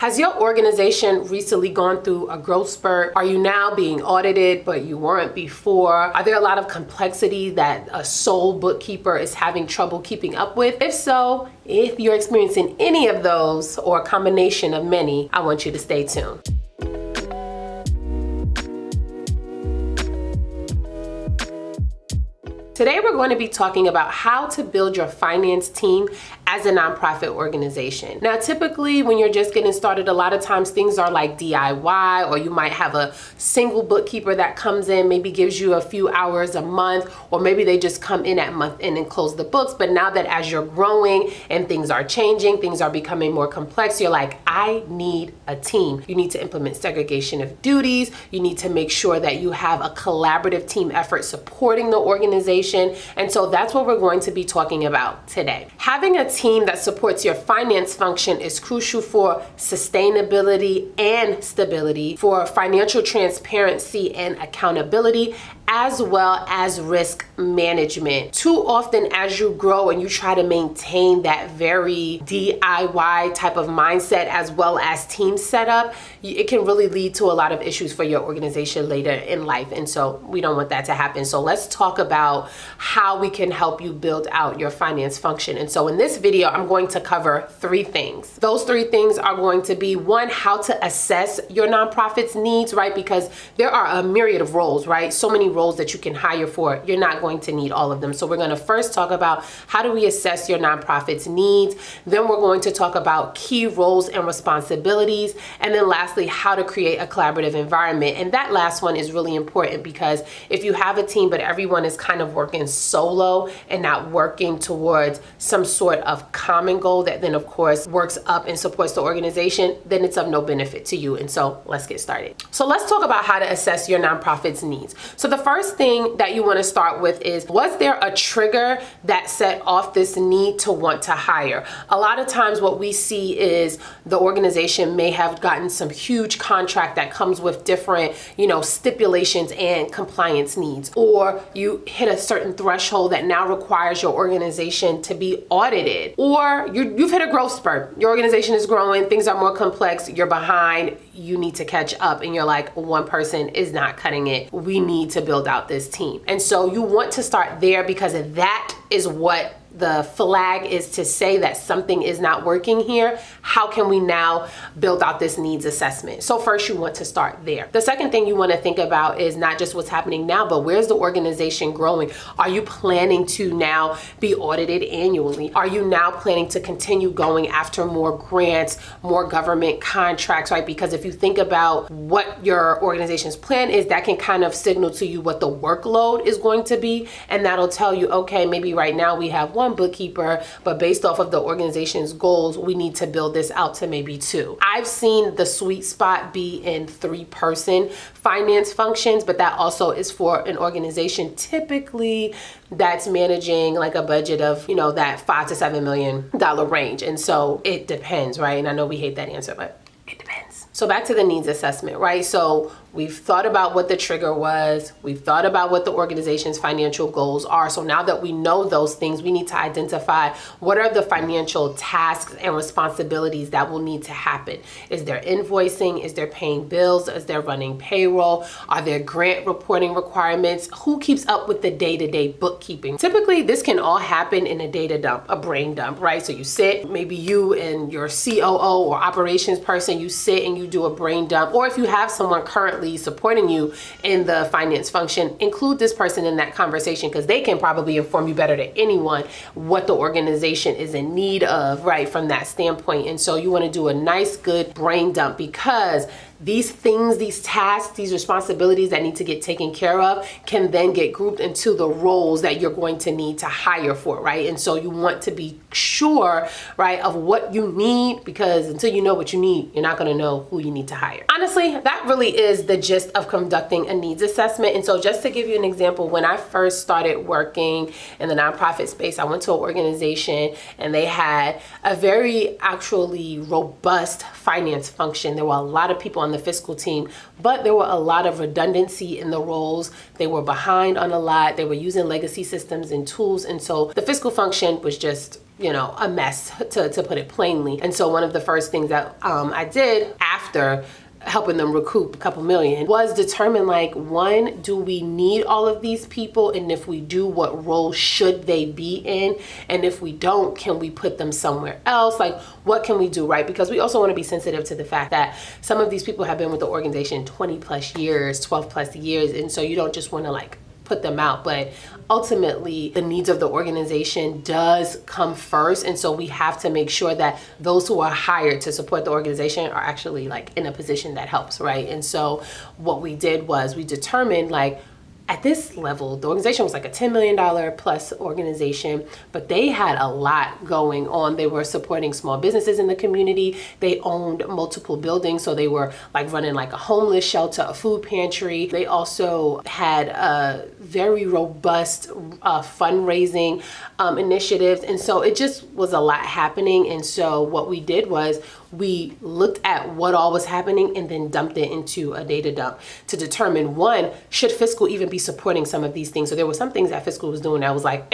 Has your organization recently gone through a growth spurt? Are you now being audited, but you weren't before? Are there a lot of complexity that a sole bookkeeper is having trouble keeping up with? If so, if you're experiencing any of those or a combination of many, I want you to stay tuned. Today, we're going to be talking about how to build your finance team as a nonprofit organization. Now, typically when you're just getting started, a lot of times things are like DIY, or you might have a single bookkeeper that comes in, maybe gives you a few hours a month, or maybe they just come in at month end and close the books. But now that as you're growing and things are changing, things are becoming more complex, you're like, I need a team. You need to implement segregation of duties. You need to make sure that you have a collaborative team effort supporting the organization. And so that's what we're going to be talking about today. Having a team that supports your finance function is crucial for sustainability and stability, for financial transparency and accountability, as well as risk management. Too often as you grow and you try to maintain that very DIY type of mindset as well as team setup, it can really lead to a lot of issues for your organization later in life. And so we don't want that to happen. So let's talk about how we can help you build out your finance function. And so in this video, I'm going to cover 3 things. Those 3 things are going to be, 1, how to assess your nonprofit's needs, right? Because there are a myriad of roles, right? So many roles that you can hire for. You're not going to need all of them. So we're going to first talk about how do we assess your nonprofit's needs. Then we're going to talk about key roles and responsibilities. And then lastly, how to create a collaborative environment. And that last one is really important, because if you have a team, but everyone is kind of working solo and not working towards some sort of common goal that then of course works up and supports the organization, then it's of no benefit to you. And so let's get started. So let's talk about how to assess your nonprofit's needs. So the first thing that you want to start with is, was there a trigger that set off this need to want to hire? A lot of times what we see is the organization may have gotten some huge contract that comes with different, stipulations and compliance needs, or you hit a certain threshold that now requires your organization to be audited, or you've hit a growth spurt. Your organization is growing, things are more complex, you're behind, you need to catch up, and you're like, one person is not cutting it. We need to build out this team. And so you want to start there, because that is what the flag is to say that something is not working here. How can we now build out this needs assessment? So first you want to start there. The second thing you want to think about is not just what's happening now, but where's the organization growing? Are you planning to now be audited annually? Are you now planning to continue going after more grants, more government contracts, right? Because if you think about what your organization's plan is, that can kind of signal to you what the workload is going to be. And that'll tell you, okay, maybe right now we have 1 bookkeeper, but based off of the organization's goals, we need to build this out to maybe 2. I've seen the sweet spot be in 3-person finance functions, but that also is for an organization typically that's managing like a budget of, that $5 to $7 million range. And so it depends, right? And I know we hate that answer, but it depends. So back to the needs assessment, right? So we've thought about what the trigger was. We've thought about what the organization's financial goals are. So now that we know those things, we need to identify what are the financial tasks and responsibilities that will need to happen. Is there invoicing? Is there paying bills? Is there running payroll? Are there grant reporting requirements? Who keeps up with the day-to-day bookkeeping? Typically, this can all happen in a data dump, a brain dump, right? So you sit, maybe you and your COO or operations person, you sit and you do a brain dump. Or if you have someone currently supporting you in the finance function, include this person in that conversation, because they can probably inform you better than anyone what the organization is in need of, right, from that standpoint. And so you want to do a nice, good brain dump, because these things, these tasks, these responsibilities that need to get taken care of can then get grouped into the roles that you're going to need to hire for, right? And so you want to be sure, right, of what you need, because until you know what you need, you're not going to know who you need to hire. Honestly, that really is the gist of conducting a needs assessment. And so just to give you an example, when I first started working in the nonprofit space, I went to an organization and they had a very actually robust finance function. There were a lot of people on the fiscal team, but there were a lot of redundancy in the roles. They were behind on a lot. They were using legacy systems and tools. And so the fiscal function was just a mess, to put it plainly. And so one of the first things that I did after helping them recoup a couple million was determine, like, one, do we need all of these people? And if we do, what role should they be in? And if we don't, can we put them somewhere else? Like, what can we do, right? Because we also want to be sensitive to the fact that some of these people have been with the organization 20 plus years, 12 plus years. And so you don't just want to like put them out, but ultimately the needs of the organization does come first. And so we have to make sure that those who are hired to support the organization are actually like in a position that helps, right? And so what we did was we determined, like, at this level, the organization was like a $10 million plus organization, but they had a lot going on. They were supporting small businesses in the community. They owned multiple buildings. So they were like running like a homeless shelter, a food pantry. They also had a very robust fundraising initiatives. And so it just was a lot happening. And so what we did was we looked at what all was happening and then dumped it into a data dump to determine, one, should fiscal even be supporting some of these things? So there were some things that fiscal was doing that was like,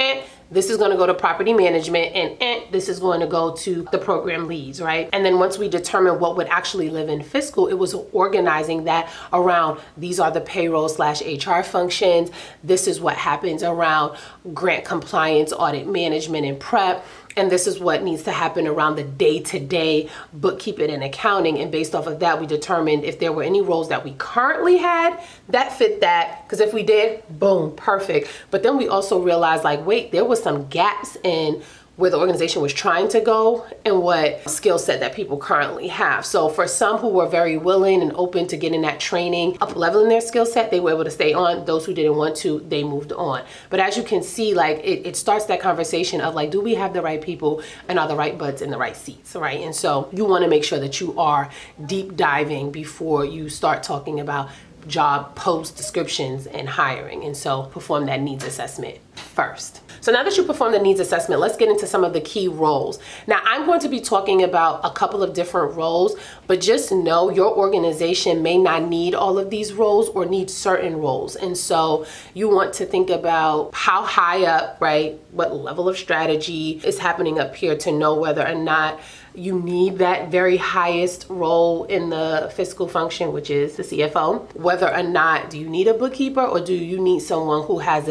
this is going to go to property management, and this is going to go to the program leads, right? And then once we determined what would actually live in fiscal, it was organizing that around, these are the payroll/HR functions. This is what happens around grant compliance, audit management, and prep. And this is what needs to happen around the day-to-day bookkeeping and accounting. And based off of that, we determined if there were any roles that we currently had that fit that. Because if we did, boom, perfect. But then we also realized, like, wait, there was some gaps in where the organization was trying to go and what skill set that people currently have. So for some who were very willing and open to getting that training, up leveling their skill set, they were able to stay on. Those who didn't want to, they moved on. But as you can see, like, it starts that conversation of like, do we have the right people and are the right butts in the right seats, right? And so you want to make sure that you are deep diving before you start talking about job post descriptions and hiring. And so perform that needs assessment first. So now that you perform the needs assessment, let's get into some of the key roles. Now, I'm going to be talking about a couple of different roles, but just know your organization may not need all of these roles or need certain roles. And so you want to think about how high up, right? What level of strategy is happening up here to know whether or not you need that very highest role in the fiscal function, which is the CFO. Whether or not, do you need a bookkeeper, or do you need someone who has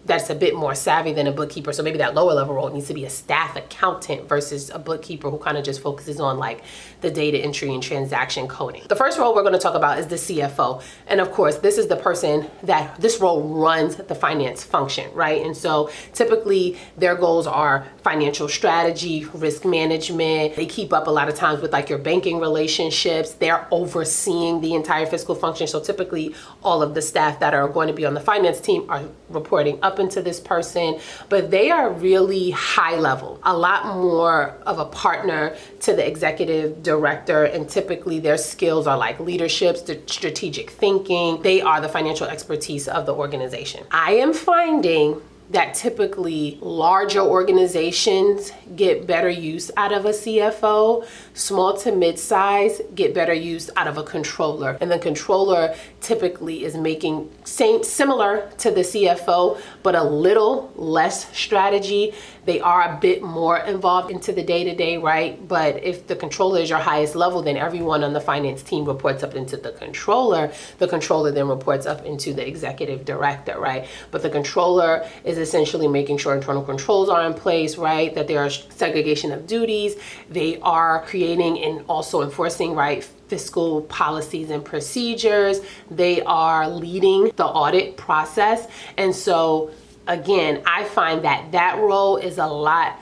that's a bit more savvy than a bookkeeper? So maybe that lower level role needs to be a staff accountant versus a bookkeeper who kind of just focuses on like the data entry and transaction coding. The first role we're going to talk about is the CFO. And of course, this is the person that this role runs the finance function, right? And so typically their goals are financial strategy, risk management. They keep up a lot of times with like your banking relationships. They're overseeing the entire fiscal function. So typically all of the staff that are going to be on the finance team are reporting up into this person, but they are really high level, a lot more of a partner to the executive director. And typically their skills are like leadership, strategic thinking. They are the financial expertise of the organization. I am finding that typically larger organizations get better use out of a CFO. Small to mid-size get better use out of a controller. And the controller typically is making similar to the CFO, but a little less strategy. They are a bit more involved into the day-to-day, right? But if the controller is your highest level, then everyone on the finance team reports up into the controller. The controller then reports up into the executive director, right? But the controller is essentially making sure internal controls are in place, right? That there are segregation of duties. They are creating and also enforcing, right, fiscal policies and procedures. They are leading the audit process. And so again, I find that that role is a lot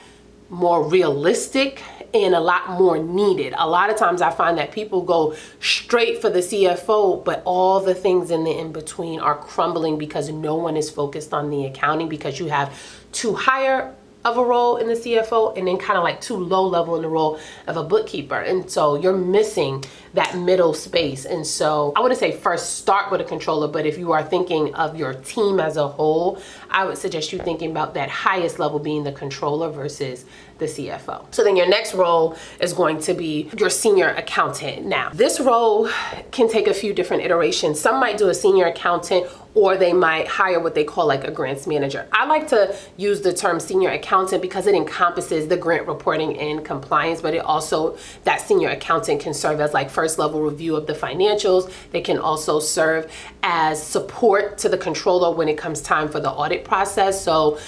more realistic and a lot more needed. A lot of times I find that people go straight for the CFO, but all the things in the in-between are crumbling because no one is focused on the accounting, because you have too higher of a role in the CFO and then kind of like too low level in the role of a bookkeeper. And so you're missing that middle space. And so I wouldn't say first start with a controller, but if you are thinking of your team as a whole, I would suggest you thinking about that highest level being the controller versus the CFO. So then your next role is going to be your senior accountant. Now, this role can take a few different iterations. Some might do a senior accountant, or they might hire what they call like a grants manager. I like to use the term senior accountant because it encompasses the grant reporting and compliance, but it also, that senior accountant can serve as like first level review of the financials. They can also serve as support to the controller when it comes time for the audit process. So,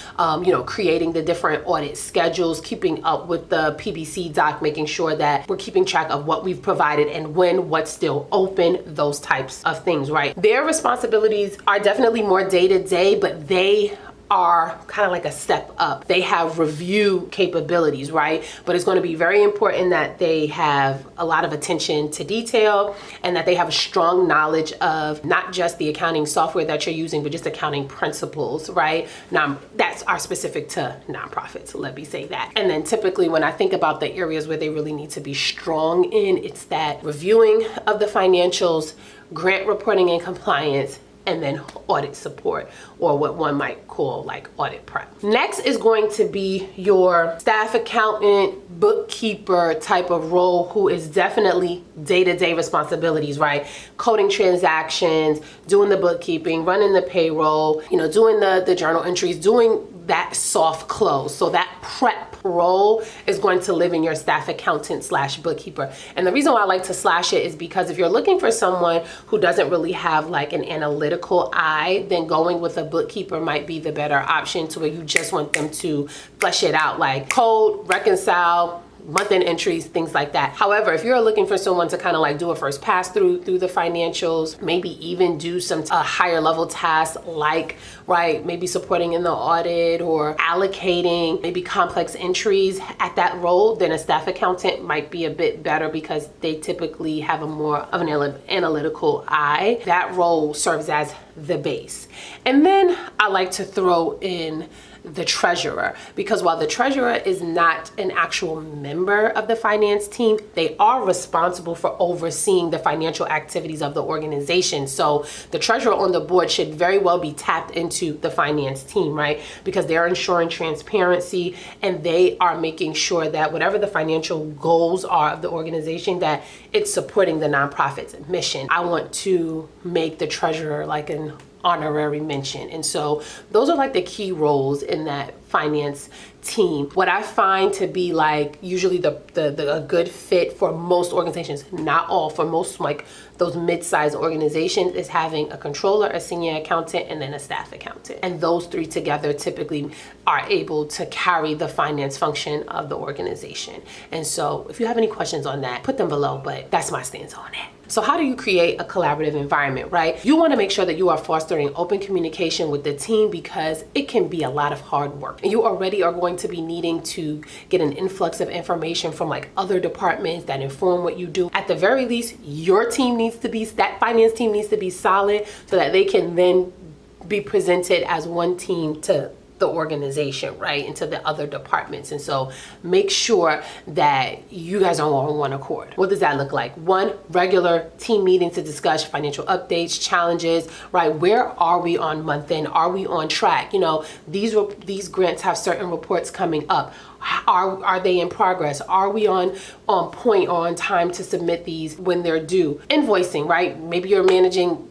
creating the different audit schedules, keeping up with the PBC doc, making sure that we're keeping track of what we've provided and when, what's still open, those types of things, right? Their responsibilities are definitely more day-to-day, but they are kind of like a step up. They have review capabilities, right? But it's going to be very important that they have a lot of attention to detail and that they have a strong knowledge of not just the accounting software that you're using, but just accounting principles, right? Now, that's are specific to nonprofits, let me say that. And then typically when I think about the areas where they really need to be strong in, it's that reviewing of the financials, grant reporting and compliance, and then audit support, or what one might call like audit prep. Next is going to be your staff accountant, bookkeeper type of role, who is definitely day-to-day responsibilities, right? Coding transactions, doing the bookkeeping, running the payroll, doing the journal entries, doing that soft close. So that prep role is going to live in your staff accountant / bookkeeper. And the reason why I like to slash it is because if you're looking for someone who doesn't really have like an analytical eye, then going with a bookkeeper might be the better option, to where you just want them to flesh it out, like code, reconcile, month-end entries, things like that. However, if you're looking for someone to kind of like do a first pass through the financials, maybe even do some higher level tasks like, right, maybe supporting in the audit or allocating maybe complex entries at that role, then a staff accountant might be a bit better because they typically have a more of an analytical eye. That role serves as the base. And then I like to throw in the treasurer, because while the treasurer is not an actual member of the finance team, they are responsible for overseeing the financial activities of the organization. So the treasurer on the board should very well be tapped into the finance team, right? Because they're ensuring transparency and they are making sure that whatever the financial goals are of the organization, that it's supporting the nonprofit's mission. I want to make the treasurer like an honorary mention. And so those are like the key roles in that finance team. What I find to be like usually a good fit for most organizations, not all, for most like those mid-sized organizations, is having a controller, a senior accountant, and then a staff accountant. And those three together typically are able to carry the finance function of the organization. And so if you have any questions on that, put them below, but that's my stance on it. So how do you create a collaborative environment, right? You want to make sure that you are fostering open communication with the team, because it can be a lot of hard work. And you already are going to be needing to get an influx of information from like other departments that inform what you do. At the very least, your team needs to be, that finance team needs to be solid so that they can then be presented as one team to the organization, right, into the other departments. And so make sure that you guys are on one accord. What does that look like? One, regular team meetings to discuss financial updates, challenges, right? Where are we on month end? Are we on track? These grants have certain reports coming up. Are they in progress? Are we on point or on time to submit these when they're due? Invoicing, right? Maybe you're managing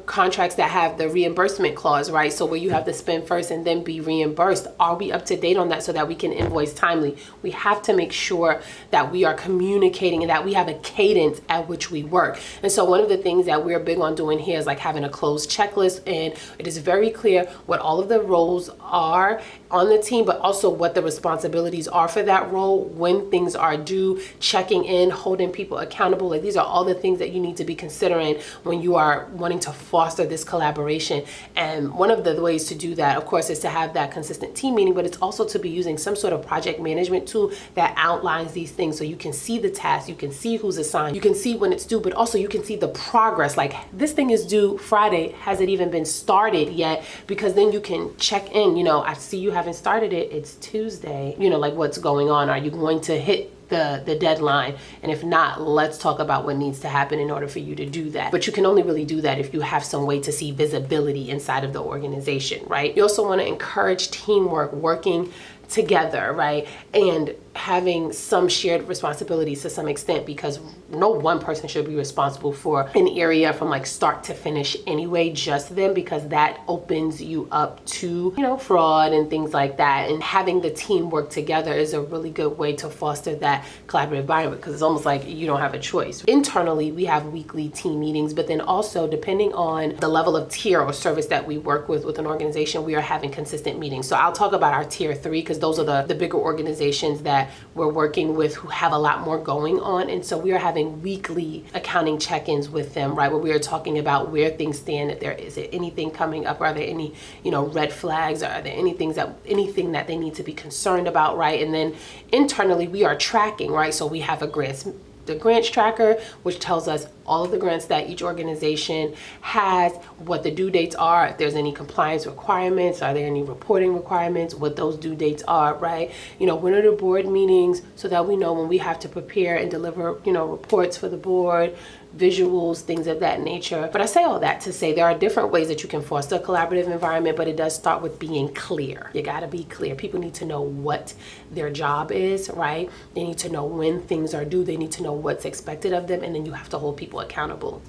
contracts that have the reimbursement clause, right? So where you have to spend first and then be reimbursed. Are we up to date on that so that we can invoice timely? We have to make sure that we are communicating and that we have a cadence at which we work. And so one of the things that we're big on doing here is like having a closed checklist, and it is very clear what all of the roles are on the team, but also what the responsibilities are for that role, when things are due, checking in, holding people accountable. Like, these are all the things that you need to be considering when you are wanting to foster this collaboration. And one of the ways to do that, of course, is to have that consistent team meeting, but it's also to be using some sort of project management tool that outlines these things, so you can see the tasks, you can see who's assigned, you can see when it's due, but also you can see the progress. Like, this thing is due Friday, has it even been started yet? Because then you can check in, I see you haven't started it, it's Tuesday, like, what's going on? Are you going to hit the deadline? And if not, let's talk about what needs to happen in order for you to do that. But you can only really do that if you have some way to see visibility inside of the organization, right? You also want to encourage teamwork, working together, right? And having some shared responsibilities to some extent, because no one person should be responsible for an area from like start to finish anyway, just them, because that opens you up to, you know, fraud and things like that. And having the team work together is a really good way to foster that collaborative environment, because it's almost like you don't have a choice. Internally, we have weekly team meetings, but then also depending on the level of tier or service that we work with an organization, we are having consistent meetings. So I'll talk about our tier 3, because those are the bigger organizations that we're working with who have a lot more going on. And so we are having weekly accounting check-ins with them, right? Where we are talking about where things stand, if there is anything coming up, are there any, you know, red flags, or are there anything that they need to be concerned about, right? And then internally we are tracking, right? So we have the grants tracker, which tells us all of the grants that each organization has, what the due dates are, if there's any compliance requirements, are there any reporting requirements, what those due dates are, right? You know, when are the board meetings, so that we know when we have to prepare and deliver, you know, reports for the board, visuals, things of that nature. But I say all that to say there are different ways that you can foster a collaborative environment, but it does start with being clear. You gotta be clear. People need to know what their job is, right? They need to know when things are due. They need to know what's expected of them, and then you have to hold people accountable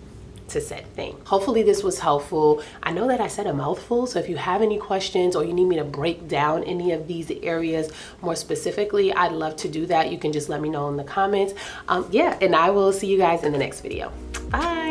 to said thing. Hopefully this was helpful. I know that I said a mouthful, so if you have any questions or you need me to break down any of these areas more specifically, I'd love to do that. You can just let me know in the comments. Yeah, and I will see you guys in the next video. Bye.